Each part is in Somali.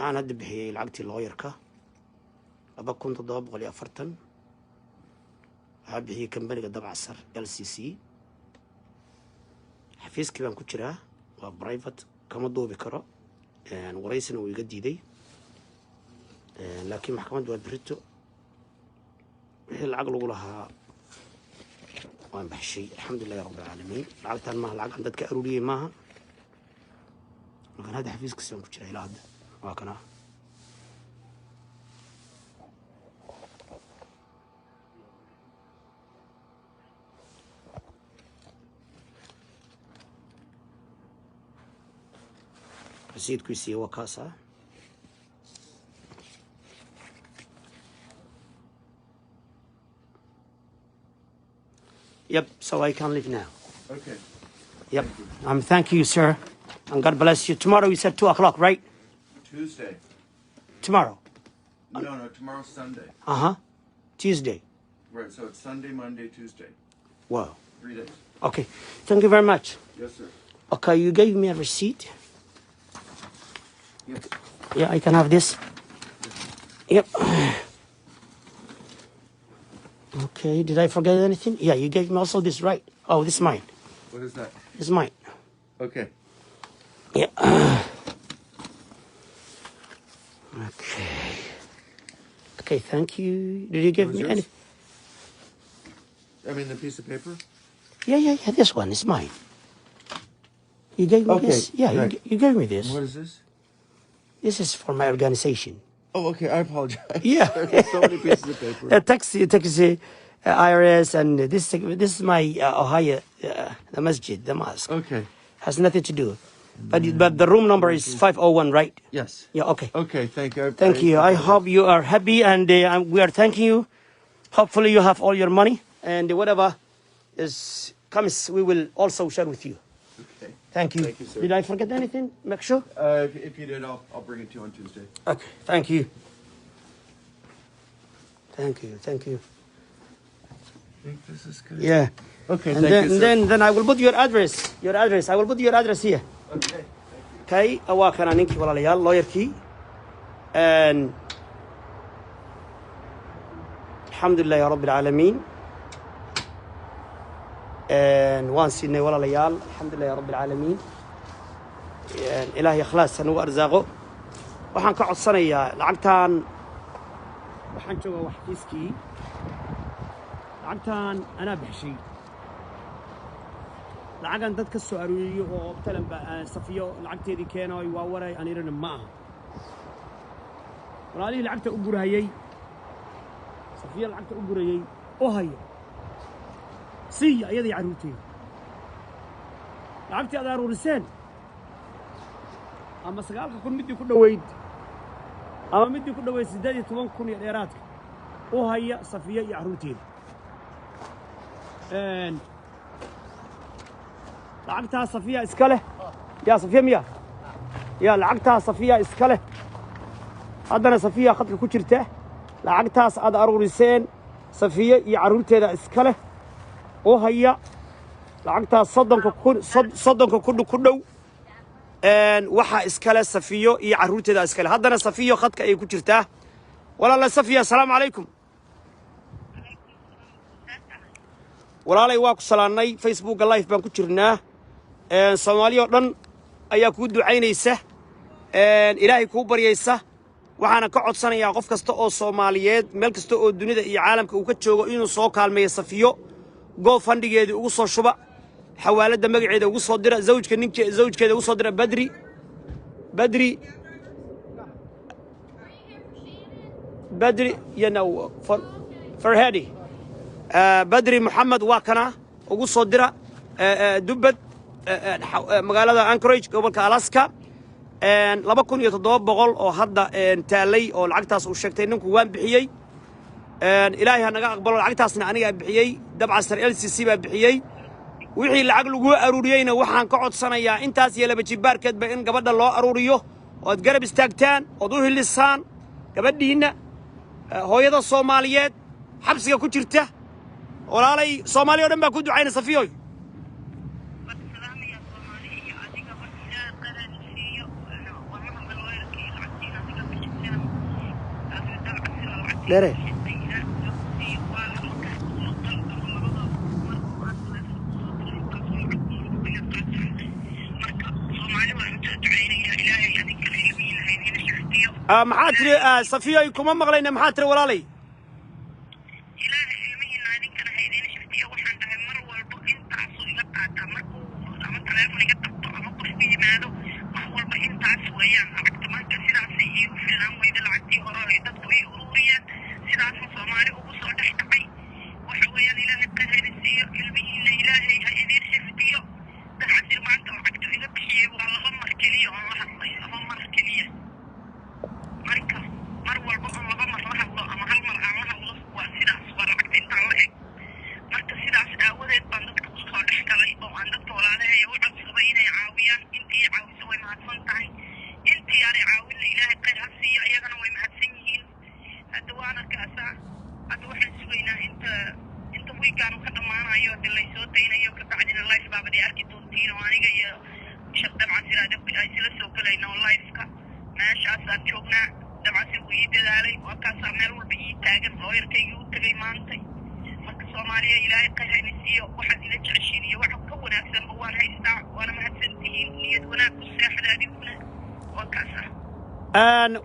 أنا هدي بحي لعقتي لويركا أبا كنت ضاب غلي أفرتن هبحي كمباني قدام عصر LCC حفيز كيبان كتشراه وبرايفت كما دوبي كرا يعني ورئيسنا ويقدي دي لكن محكمة دواد بريتو هي العقل لها وين بحشي الحمد لله يا رب العالمين العقل ما العقل عندك كأرولية معها لكن هذا حفيز كسيان كتشراه إلى هذا وهكذا رصيد كويسي وكاسة Yep, so I can leave now. Okay. Yep. Thank you, sir. And God bless you. Tomorrow you said 2 o'clock, right? Tuesday. Tomorrow. No, tomorrow's Sunday. Uh-huh. Tuesday. Right, so it's Sunday, Monday, Tuesday. Wow. 3 days. Okay. Thank you very much. Yes, sir. Okay, you gave me a receipt. Yes. Yeah, I can have this. Yep. Okay, did I forget anything? Yeah, you gave me also this, right? Oh, this is mine. What is that? This is mine. Okay. Yeah. Okay. Okay, thank you. Did you give me yours? any? I mean the piece of paper? Yeah. This one is mine. You gave me this? Yeah, right. you gave me this. What is this? This is for my organization. Oh, okay. I apologize. Yeah. There's so many pieces of paper. Taxi, IRS, and this is my Ohio, the masjid, the mosque. Okay. Has nothing to do. But the room number is 501, right? Yes. Yeah, okay. Okay, thank you. Thank you. I hope you are happy, and we are thanking you. Hopefully you have all your money, and whatever comes, we will also share with you. Okay. Thank you. Thank you, sir. Did I forget anything? Make sure. If you did, I'll bring it to you on Tuesday. Okay. Thank you. Thank you. I think this is good. Yeah. Okay, And thank you, sir. then I will put your address. I will put your address here. Okay. Okay. Waa kana ninkii walaalayaal lawyerkii. And alhamdulillah ya rabbil alamin. And waan siinay walaalayaal alhamdulillah ya rabbil alamin. Ilaahay ikhlaas anu arzaaqo. Waxaan ka codsanayaa lacagtan waxaan joogaa waxkiiskii. lacagtan anaa bixishay. lacagan dad ka soo aruuriyo oo talan ba safiyo lacagteedii keenay waa waray anirana ma aha. walaalihii lacagta u gurayay safiyo lacagta u gurayay oo haya si ayadii caruurtay lacagtii aad aruuriseen ama 9,000 midii ku dhaweyd ama midii ku dhaweyd 18,000 iyo dheeraadka oo haya safiyo iyo caruurteedii lacagtaa safiya iska leh yaa safiya miya yaa lacagtaa safiya iska leh haddana safiya khadka ku jirta lacagtaas aad aruuriseen safiya iyo caruurteeda iska leh oo haya lacagtaas soddonka ku dhow waxa iska leh safiyo iyo caruurteeda iska leh haddana safiyo khadka ay ku jirtaa walaala safiya assalaamu calaykum walaalay waa ku salaanay facebooka live baan ku jirnaa Soomaaliya oo dhan ayaa ku ducaynaysa ilaahay ku baryaysa waxaana ka codsanayaa qof kasta oo Soomaaliyeed meel kasta oo dunida iyo caalamka uu ka joogo inuu soo kaalmeeyo safiyo GoFundMegeeda ugu soo shuba xawaalada magaceeda ugu soo dira zawjkeeda ugu soo dira Badri you know Farhadi Badri Muhammad waa kana ugu soo dira Dubbad magaalada Anchorage gobolka Alaska 2,700 oo hadda taalay oo lacagtaas uu sheegtay ninku waan bixiyay ilaahay naga aqbalo lacagtaasna aniga bixiyay dabcasar LCC baa bixiyay wixii lacag lagu aruuriyayna waxaan ka codsanayaa intaas iyo laba jibaarkeed ba in gabadha loo aruuriyo oo garab istaagtaan oo u hilisaan gabadhiina hooyada Soomaaliyeed xabsiga ku jirta walaalay Soomaaliya oo dhan baa ku ducayna safiyoy dheere maxaa tiri safiyo kuma maqlayna maxaa tiri walaalay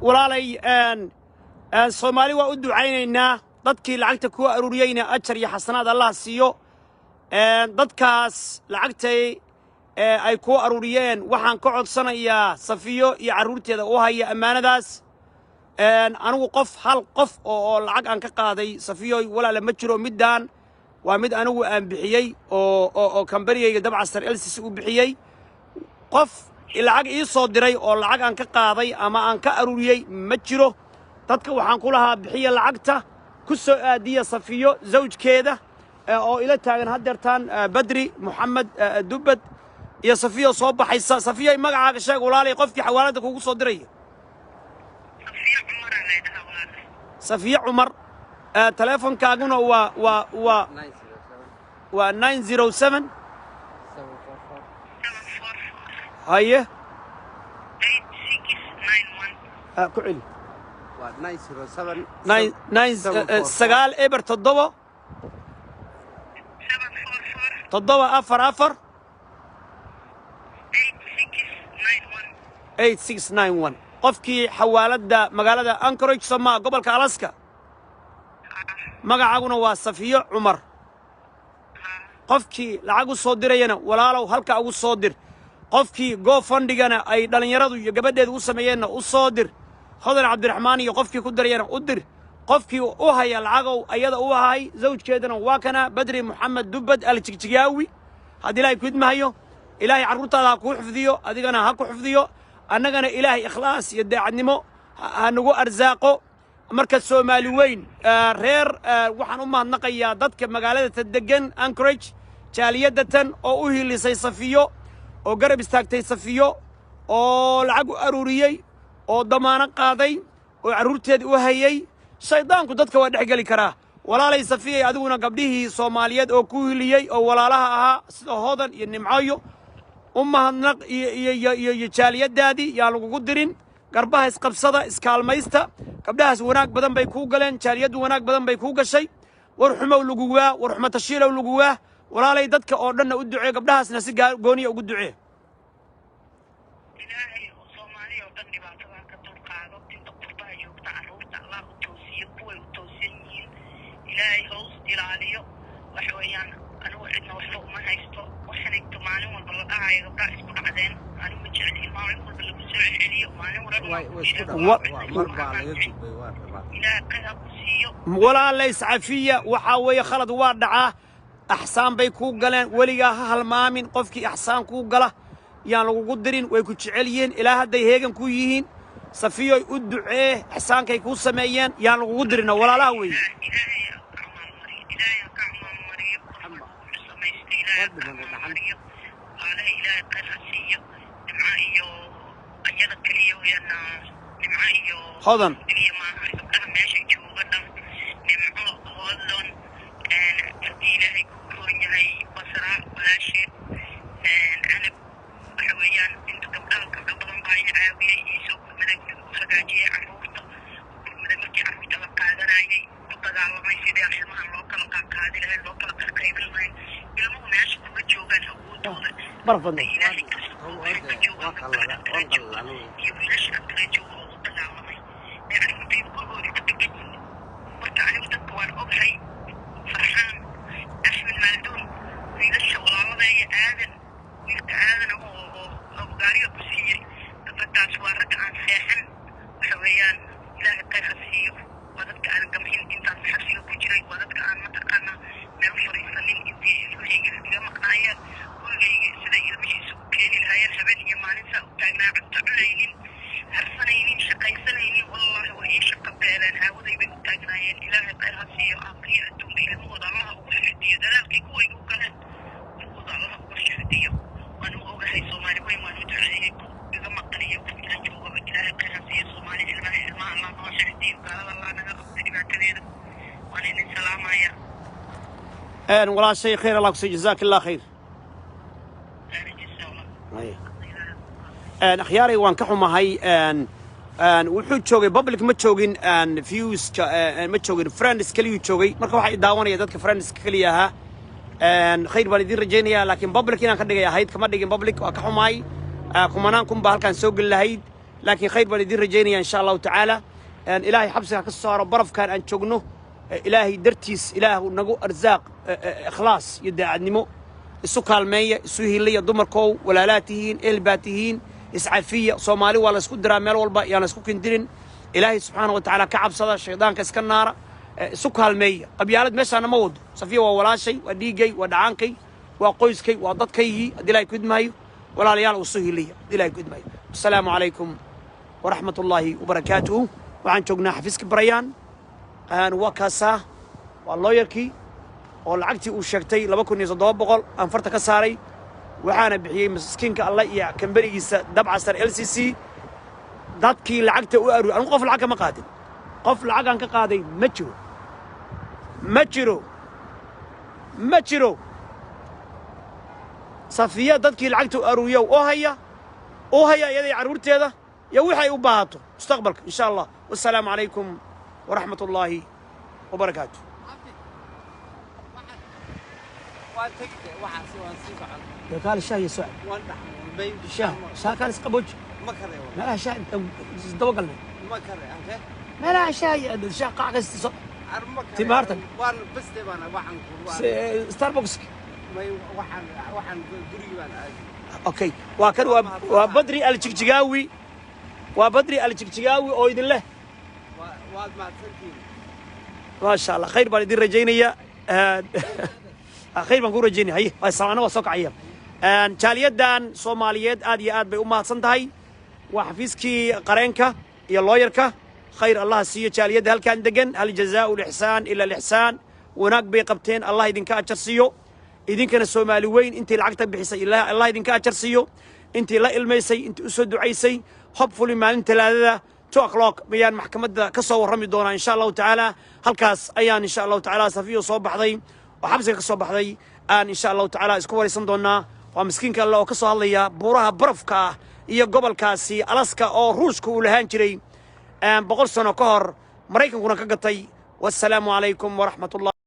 walaalay Soomaali waa u ducaynaynaa dadkii lacagta ku aruuriyayna ajar iyo xasanaad Allah siiyo dadkaas lacagtay ay ku aruuriyeen waxaan ka codsanayaa safiyo iyo caruurteeda u haya amaanadaas anigu hal qof oo lacag aan ka qaaday safiyo walaal ma jiro midaan waa mid anigu aan bixiyay oo kambariyayga dabcasar LCC u bixiyay qof lacag ii soo diray oo lacag aan ka qaaday ama aan ka aruuriyay ma jiro dadka waxaan ku lahaa bixiya lacagta ku soo aadiya safiyo zawjkeeda oo ila taagan hadeertaan Badri Muhammad Dubad iyo safiyo soo baxaysa safiyo magacaaga sheeg walaalay qofkii xawaalada kugu soo diray safiyo Umar telefonkaaguna waa 907 هاي 8691 كعلي 907 سجال إبر تضبط أفر 8691 قفكي حوالات دا مقالة دا أنكوريج سما قبل كالاسكا مقا عقونا صفية عمر قفكي لعقو صدر ينا ولا لو هلك عقو صدر qofkii go fundigana ay dhalinyaradu iyo gabadheedu u sameeyeen u soo dir Khadar Cabdiraxmaan iyo qofkii ku daryeena u dir qofkii u haya lacagow ayada u ahay zawjkeedana waa kana Badri Muhammad Dubad al-Jigjigawi hadii ilaahay ku idmahayo ilaahay carruurtaada ku xifdiyo adigana ha ku xifdiyo annagana ilaahay ikhlaas iyo daacadnimo ha nagu arsaaqo marka Soomaali weyn reer waxaan u mahadnaqayaa dadka magaalada degan Anchorage jaaliyadatan oo u hiilisay safiyo oo garab istaagtay safiyo oo lacag u aruuriyay oo damaano qaaday oo caruurteed u hayay shaydaanku dadka waa dhexgali karaa walaalay safiyay adiguna gabdhihii Soomaaliyeed oo ku hiliyay oo walaalaha ahaa sida hoodan iyo nimcaayo umahadnaq iyo jaaliyadaadii yaa lagu dirin garbaha isqabsada iskaalmaysta gabdhahaas wanaag badan bay ku galeen jaaliyadu wanaag badan bay ku gashay war xumow lagu waa war xumata shiilow lagu waa walaalay dadka oo dhanna u ducee gabdhahaasna si gooniya ugu ducee ilaahay Soomaaliya oo dhan dhibaatada ka dulqaado inta qurbaha joogta carruurta Allah u toosiyo kuwa u toosan yihiin ilaahay hoos ilaaliyo wax weeyaan anigu cidna waxba uma haysto waxaan igto maalin walba la dhahayo gabdhaha isku dhacdeen anigu ma jeclin maalin walba lagu soo celiyo maalin walba walaalay safiya waxa weeye khalad waa dhacaa أحسان بيكون قلنا وليها هالمامين قفكي أحسان كو قلا يعني لو قدرين ويكون شعليين إلى هذا يهجن كويين صفيه يدعيه أحسان كيكون سميين يعني لو قدرنا ولا لا وي خذن برف بدنا ولا شيء خير الله يكسي جزاك الله خير أخياري وان كحوما هاي wuxuu joogay public ma joogin views ma joogin friends kaliya joogay marka waxa daawanaya dadka friends kaliya aha khayr baan idin rajaynayaa laakiin public inaan ka dhigay ahayd kama dhigin public waa ka xumaay kumanaan kun baa halkan soo gal lahayd laakiin khayr baan idin rajaynayaa insha Allah taala ilaahay xabsiga ka saaro barafkan aan joogno ilaahay dartiis ilaahu nagu arzaaq ikhlaas iyo daacadnimo isu kaalmeeya isu hiilaya dumarkoow walaalaatihiin elbaatihiin iscafiya Soomaali waa la isku diraa meel walba yaan isku kindirin ilaahay subhanahu wa ta'ala ka cabsada shaydaanka iska naara isu kaalmeeya qabyaalad meeshaana ma wado safiya waa walaashay waa dhiigay waa dhacaankay waa qoyskay waa dadkaygii hadii ilaahay ku idmaayo walaalayaal isu hiilaya hadii ilaahay ku idmaayo assalaamu alaykum wa rahmatullahi wa barakatuh waxaan joognaa xafiiska Barayaan waa kaasa waa lawyerkii oo lacagtii uu sheegtay 2700 aan farta ka saaray waxaana bixiyay miskiinka Allah iyo kambarigiisa dabcasar LCC dadkii lacagta u aruur aan qof lacag ma qaadin qof lacag aan ka qaaday ma jiro safiya dadkii lacagta u aruuriyo oo haya iyada caruurteeda iyo wixii u baahato mustaqbalka insha Allah wassalaamu alaykum wa rahmatullahi wa barakatuh قال الشاي يسوع شاي كان سقبوج ما لا شاي دوقلنا ما لا شاي شاي قاعد استص تمارتك بس تبانا ستاربكس waxaan guriga اوكي وكان وبدري الجيجاوي oo idin leh waad maadsantiin ما شاء الله خير بان idin rajaynaya خير بان ku rajaynaya hay salaano waa soo kacaya jaaliyadan Soomaaliyeed aad iyo aad bay u mahadsan tahay waa xafiiskii qareenka iyo lawyerka khayr Allah siiyo jaaliyada halkan degan hal jazaa'u ihsan ila ihsan wanaag bay qabteen Allah idinka ajar siiyo idinkana Soomaali weyn intii lacagta bixisay Allah idinka ajar siiyo intii la ilmeysay intii u soo duceysay hopefully maalin talaadada 2 o'clock bayaan maxkamadda ka soo warrami doona insha Allah taala halkaas ayaan insha Allah taala safiyo soo baxday oo xabsiga ka soo baxday aan insha Allah taala isku wareysan doonaa waa miskiinka Allah oo ka soo hadlaya buuraha barafka iyo gobolkaasi Alaska oo Ruushka uu lahaan jiray 100 sano ka hor Mareykankuna ka gatay wassalaamu alaykum wa rahmatullahi